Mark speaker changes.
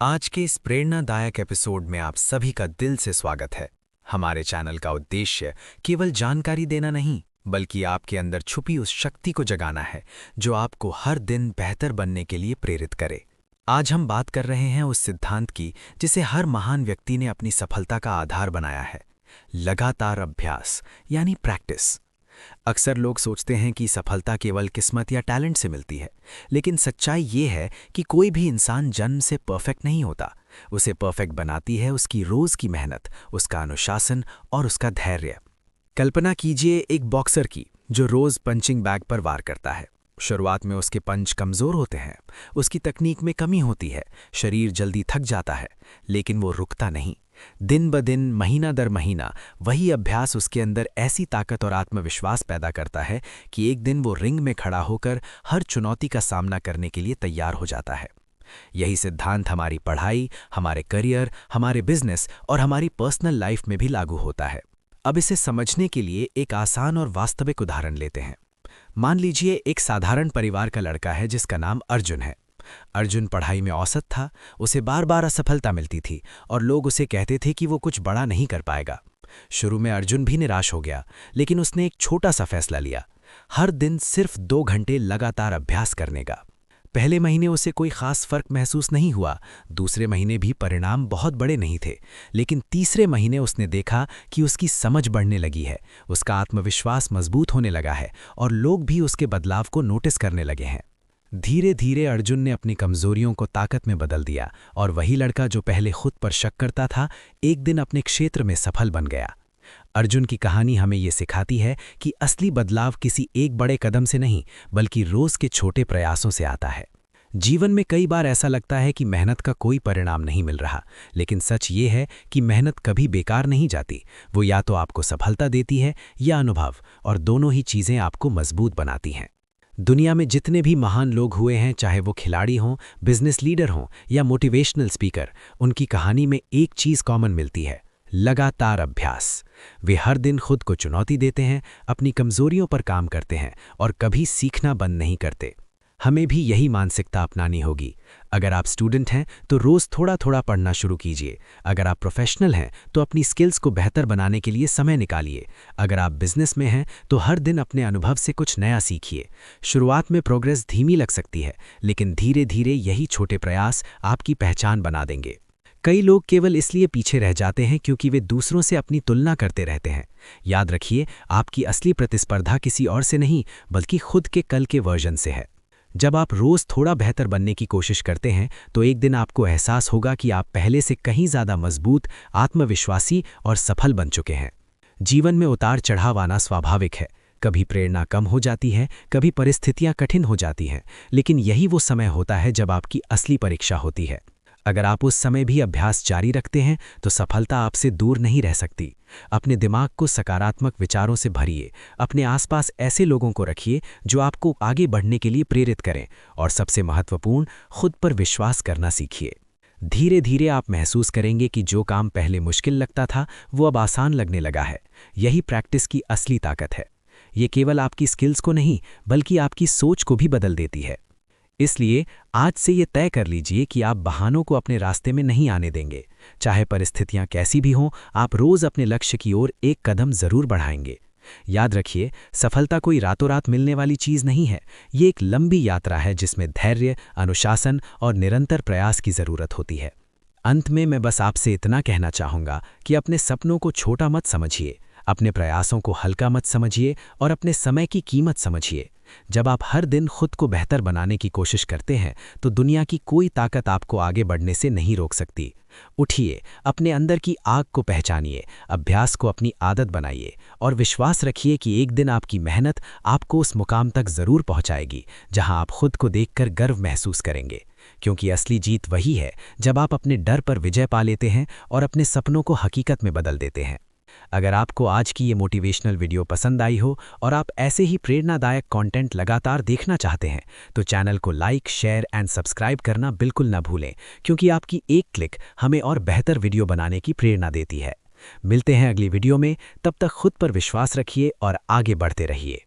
Speaker 1: आज के इस प्रेरणादायक एपिसोड में आप सभी का दिल से स्वागत है। हमारे चैनल का उद्देश्य केवल जानकारी देना नहीं, बल्कि आपके अंदर छुपी उस शक्ति को जगाना है जो आपको हर दिन बेहतर बनने के लिए प्रेरित करे। आज हम बात कर रहे हैं उस सिद्धांत की जिसे हर महान व्यक्ति ने अपनी सफलता का आधार बनाया है, लगातार अभ्यास यानी प्रैक्टिस। अक्सर लोग सोचते हैं कि सफलता केवल किस्मत या टैलेंट से मिलती है, लेकिन सच्चाई ये है कि कोई भी इंसान जन्म से परफेक्ट नहीं होता। उसे परफेक्ट बनाती है उसकी रोज की मेहनत, उसका अनुशासन और उसका धैर्य। कल्पना कीजिए एक बॉक्सर की जो रोज पंचिंग बैग पर वार करता है। शुरुआत में उसके पंच कमजोर होते हैं, उसकी तकनीक में कमी होती है, शरीर जल्दी थक जाता है, लेकिन वो रुकता नहीं। दिन ब दिन, महीना दर महीना वही अभ्यास उसके अंदर ऐसी ताकत और आत्मविश्वास पैदा करता है कि एक दिन वो रिंग में खड़ा होकर हर चुनौती का सामना करने के लिए तैयार हो जाता है। यही सिद्धांत हमारी पढ़ाई, हमारे करियर, हमारे बिजनेस और हमारी पर्सनल लाइफ में भी लागू होता है। अब इसे समझने के लिए एक आसान और वास्तविक उदाहरण लेते हैं। मान लीजिए एक साधारण परिवार का लड़का है जिसका नाम अर्जुन है। अर्जुन पढ़ाई में औसत था, उसे बार बार असफलता मिलती थी और लोग उसे कहते थे कि वो कुछ बड़ा नहीं कर पाएगा। शुरू में अर्जुन भी निराश हो गया, लेकिन उसने एक छोटा सा फैसला लिया, हर दिन सिर्फ 2 घंटे लगातार अभ्यास करने का। पहले महीने उसे कोई खास फर्क महसूस नहीं हुआ, दूसरे महीने भी परिणाम बहुत बड़े नहीं थे, लेकिन तीसरे महीने उसने देखा कि उसकी समझ बढ़ने लगी है, उसका आत्मविश्वास मजबूत होने लगा है और लोग भी उसके बदलाव को नोटिस करने लगे हैं। धीरे धीरे अर्जुन ने अपनी कमजोरियों को ताकत में बदल दिया और वही लड़का जो पहले खुद पर शक करता था, एक दिन अपने क्षेत्र में सफल बन गया। अर्जुन की कहानी हमें ये सिखाती है कि असली बदलाव किसी एक बड़े कदम से नहीं, बल्कि रोज के छोटे प्रयासों से आता है। जीवन में कई बार ऐसा लगता है कि मेहनत का कोई परिणाम नहीं मिल रहा, लेकिन सच ये है कि मेहनत कभी बेकार नहीं जाती। वो या तो आपको सफलता देती है या अनुभव, और दोनों ही चीज़ें आपको मजबूत बनाती हैं। दुनिया में जितने भी महान लोग हुए हैं, चाहे वो खिलाड़ी हों, बिजनेस लीडर हों या मोटिवेशनल स्पीकर, उनकी कहानी में एक चीज़ कॉमन मिलती है, लगातार अभ्यास। वे हर दिन खुद को चुनौती देते हैं, अपनी कमजोरियों पर काम करते हैं और कभी सीखना बंद नहीं करते। हमें भी यही मानसिकता अपनानी होगी। अगर आप स्टूडेंट हैं तो रोज़ थोड़ा थोड़ा पढ़ना शुरू कीजिए। अगर आप प्रोफेशनल हैं तो अपनी स्किल्स को बेहतर बनाने के लिए समय निकालिए। अगर आप बिजनेस में हैं तो हर दिन अपने अनुभव से कुछ नया सीखिए। शुरुआत में प्रोग्रेस धीमी लग सकती है, लेकिन धीरे धीरे यही छोटे प्रयास आपकी पहचान बना देंगे। कई लोग केवल इसलिए पीछे रह जाते हैं क्योंकि वे दूसरों से अपनी तुलना करते रहते हैं। याद रखिए, आपकी असली प्रतिस्पर्धा किसी और से नहीं, बल्कि खुद के कल के वर्जन से है। जब आप रोज़ थोड़ा बेहतर बनने की कोशिश करते हैं तो एक दिन आपको एहसास होगा कि आप पहले से कहीं ज़्यादा मजबूत, आत्मविश्वासी और सफल बन चुके हैं। जीवन में उतार चढ़ाव आना स्वाभाविक है। कभी प्रेरणा कम हो जाती है, कभी परिस्थितियां कठिन हो जाती हैं, लेकिन यही वो समय होता है जब आपकी असली परीक्षा होती है। अगर आप उस समय भी अभ्यास जारी रखते हैं तो सफलता आपसे दूर नहीं रह सकती। अपने दिमाग को सकारात्मक विचारों से भरिए, अपने आसपास ऐसे लोगों को रखिए जो आपको आगे बढ़ने के लिए प्रेरित करें, और सबसे महत्वपूर्ण, खुद पर विश्वास करना सीखिए। धीरे धीरे आप महसूस करेंगे कि जो काम पहले मुश्किल लगता था वो अब आसान लगने लगा है। यही प्रैक्टिस की असली ताकत है। ये केवल आपकी स्किल्स को नहीं, बल्कि आपकी सोच को भी बदल देती है। इसलिए आज से ये तय कर लीजिए कि आप बहानों को अपने रास्ते में नहीं आने देंगे। चाहे परिस्थितियां कैसी भी हों, आप रोज अपने लक्ष्य की ओर एक कदम जरूर बढ़ाएंगे। याद रखिए, सफलता कोई रातों रात मिलने वाली चीज नहीं है। ये एक लंबी यात्रा है जिसमें धैर्य, अनुशासन और निरंतर प्रयास की जरूरत होती है। अंत में मैं बस आपसे इतना कहना चाहूंगा कि अपने सपनों को छोटा मत समझिए, अपने प्रयासों को हल्का मत समझिए और अपने समय की कीमत समझिए। जब आप हर दिन खुद को बेहतर बनाने की कोशिश करते हैं तो दुनिया की कोई ताकत आपको आगे बढ़ने से नहीं रोक सकती। उठिए, अपने अंदर की आग को पहचानिए, अभ्यास को अपनी आदत बनाइए और विश्वास रखिए कि एक दिन आपकी मेहनत आपको उस मुकाम तक जरूर पहुंचाएगी जहां आप खुद को देखकर गर्व महसूस करेंगे। क्योंकि असली जीत वही है जब आप अपने डर पर विजय पा लेते हैं और अपने सपनों को हकीकत में बदल देते हैं। अगर आपको आज की ये मोटिवेशनल वीडियो पसंद आई हो और आप ऐसे ही प्रेरणादायक कंटेंट लगातार देखना चाहते हैं तो चैनल को लाइक, शेयर एंड सब्सक्राइब करना बिल्कुल ना भूलें, क्योंकि आपकी एक क्लिक हमें और बेहतर वीडियो बनाने की प्रेरणा देती है। मिलते हैं अगली वीडियो में, तब तक खुद पर विश्वास रखिए और आगे बढ़ते रहिए।